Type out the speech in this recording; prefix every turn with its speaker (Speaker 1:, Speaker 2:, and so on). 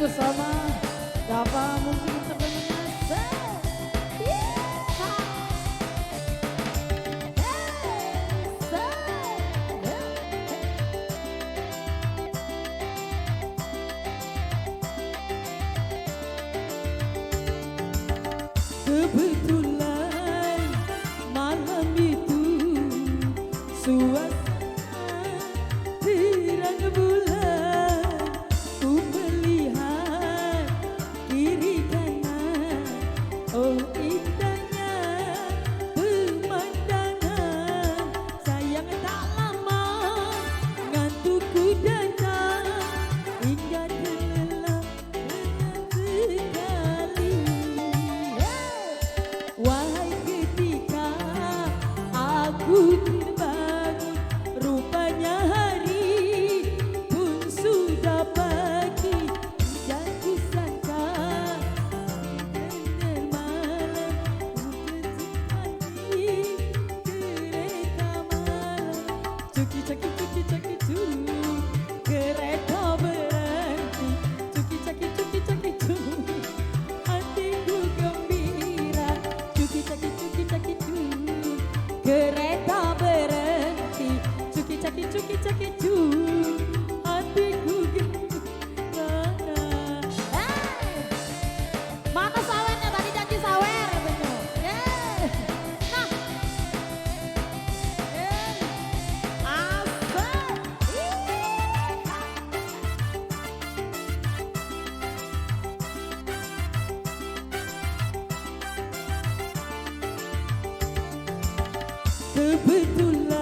Speaker 1: bersama Dava Musik Entertainment. Kebetulan malam itu suasana terang bulan, ku melihat kiri kanan, oh indahnya pemandangan. Sayang tak lama ngantukku datang, hingga terlelap sekali. Wahai ketika aku terbangun, rupanya hari pun sudah pagi. Dan kusangka benar malam untuk terjadi kereta malam. Cuki caki cuki caki cu, kereta berhenti. Cuki caki cu, hatiku gembira. Cuki caki cu, kereta berhenti. Cuki caki cu, hatiku gembira. Mana sawernya tadi janji sawer katanya. Nah. Kebetulan